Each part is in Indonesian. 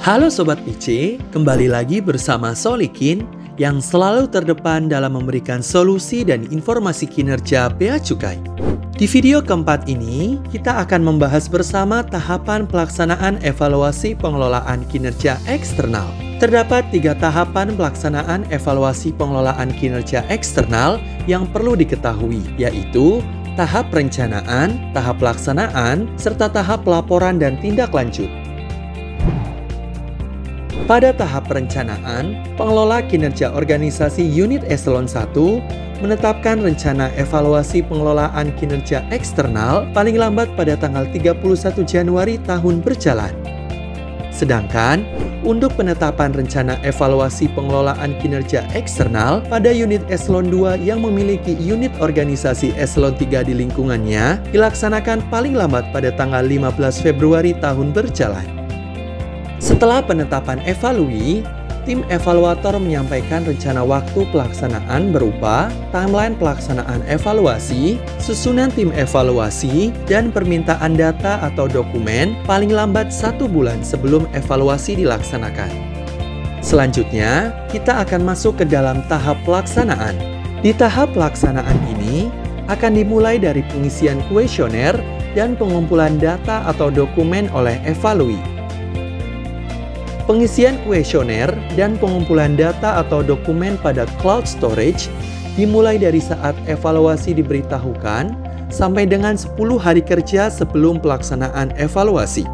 Halo Sobat PC, kembali lagi bersama Solikin yang selalu terdepan dalam memberikan solusi dan informasi kinerja Bea Cukai. Di video keempat ini, kita akan membahas bersama tahapan pelaksanaan evaluasi pengelolaan kinerja eksternal. Terdapat 3 tahapan pelaksanaan evaluasi pengelolaan kinerja eksternal yang perlu diketahui, yaitu tahap perencanaan, tahap pelaksanaan, serta tahap pelaporan dan tindak lanjut. Pada tahap perencanaan, pengelola kinerja organisasi unit eselon 1 menetapkan rencana evaluasi pengelolaan kinerja eksternal paling lambat pada tanggal 31 Januari tahun berjalan. Sedangkan, untuk penetapan rencana evaluasi pengelolaan kinerja eksternal pada unit eselon 2 yang memiliki unit organisasi eselon 3 di lingkungannya dilaksanakan paling lambat pada tanggal 15 Februari tahun berjalan. Setelah penetapan evalui, tim evaluator menyampaikan rencana waktu pelaksanaan berupa timeline pelaksanaan evaluasi, susunan tim evaluasi, dan permintaan data atau dokumen paling lambat 1 bulan sebelum evaluasi dilaksanakan. Selanjutnya, kita akan masuk ke dalam tahap pelaksanaan. Di tahap pelaksanaan ini, akan dimulai dari pengisian kuesioner dan pengumpulan data atau dokumen oleh evalui. Pengisian kuesioner dan pengumpulan data atau dokumen pada cloud storage dimulai dari saat evaluasi diberitahukan sampai dengan 10 hari kerja sebelum pelaksanaan evaluasi.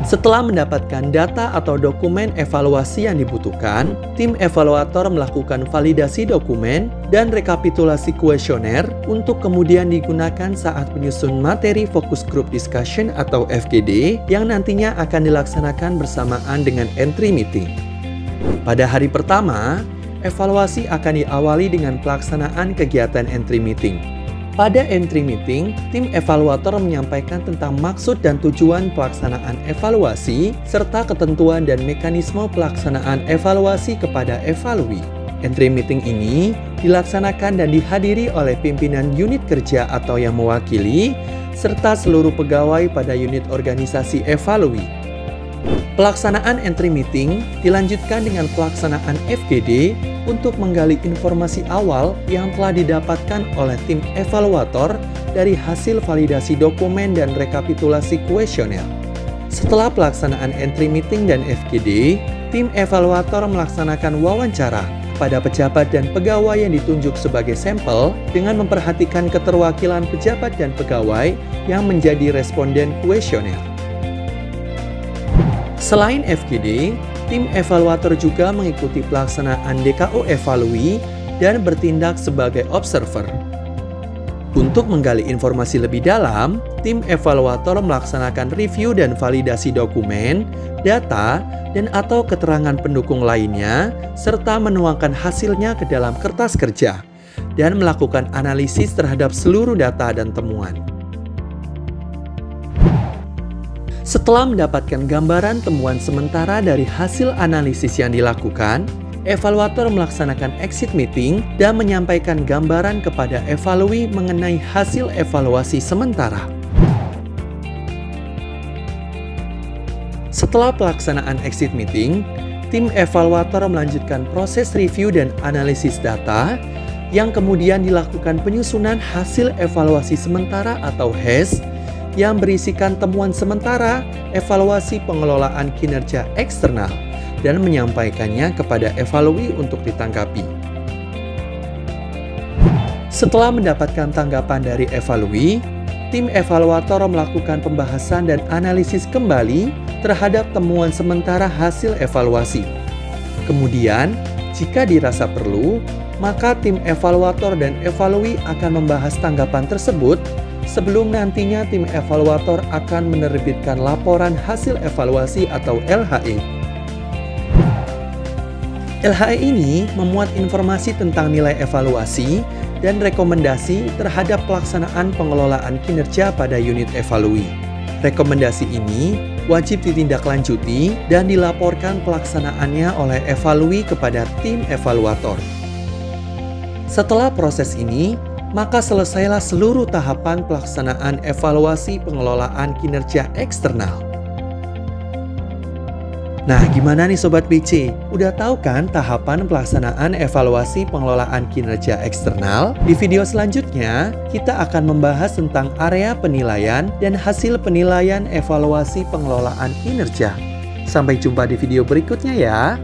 Setelah mendapatkan data atau dokumen evaluasi yang dibutuhkan, tim evaluator melakukan validasi dokumen dan rekapitulasi kuesioner untuk kemudian digunakan saat menyusun materi Focus Group Discussion atau FGD yang nantinya akan dilaksanakan bersamaan dengan entry meeting. Pada hari pertama, evaluasi akan diawali dengan pelaksanaan kegiatan entry meeting. Pada entry meeting, tim evaluator menyampaikan tentang maksud dan tujuan pelaksanaan evaluasi, serta ketentuan dan mekanisme pelaksanaan evaluasi kepada evalui. Entry meeting ini dilaksanakan dan dihadiri oleh pimpinan unit kerja atau yang mewakili, serta seluruh pegawai pada unit organisasi evalui. Pelaksanaan entry meeting dilanjutkan dengan pelaksanaan FGD untuk menggali informasi awal yang telah didapatkan oleh tim evaluator dari hasil validasi dokumen dan rekapitulasi kuesioner. Setelah pelaksanaan entry meeting dan FGD, tim evaluator melaksanakan wawancara kepada pejabat dan pegawai yang ditunjuk sebagai sampel dengan memperhatikan keterwakilan pejabat dan pegawai yang menjadi responden kuesioner. Selain FGD, tim evaluator juga mengikuti pelaksanaan DKO evalui dan bertindak sebagai observer. Untuk menggali informasi lebih dalam, tim evaluator melaksanakan review dan validasi dokumen, data, dan atau keterangan pendukung lainnya, serta menuangkan hasilnya ke dalam kertas kerja, dan melakukan analisis terhadap seluruh data dan temuan. Setelah mendapatkan gambaran temuan sementara dari hasil analisis yang dilakukan, evaluator melaksanakan exit meeting dan menyampaikan gambaran kepada evalui mengenai hasil evaluasi sementara. Setelah pelaksanaan exit meeting, tim evaluator melanjutkan proses review dan analisis data yang kemudian dilakukan penyusunan hasil evaluasi sementara atau HES yang berisikan temuan sementara evaluasi pengelolaan kinerja eksternal dan menyampaikannya kepada evalui untuk ditanggapi. Setelah mendapatkan tanggapan dari evalui, tim evaluator melakukan pembahasan dan analisis kembali terhadap temuan sementara hasil evaluasi. Kemudian, jika dirasa perlu, maka tim evaluator dan evalui akan membahas tanggapan tersebut sebelum nantinya tim evaluator akan menerbitkan laporan hasil evaluasi atau LHE. LHE ini memuat informasi tentang nilai evaluasi dan rekomendasi terhadap pelaksanaan pengelolaan kinerja pada unit evalui. Rekomendasi ini wajib ditindaklanjuti dan dilaporkan pelaksanaannya oleh evalui kepada tim evaluator. Setelah proses ini, maka selesailah seluruh tahapan pelaksanaan evaluasi pengelolaan kinerja eksternal. Nah, gimana nih Sobat BC? Udah tahu kan tahapan pelaksanaan evaluasi pengelolaan kinerja eksternal? Di video selanjutnya, kita akan membahas tentang area penilaian dan hasil penilaian evaluasi pengelolaan kinerja. Sampai jumpa di video berikutnya ya.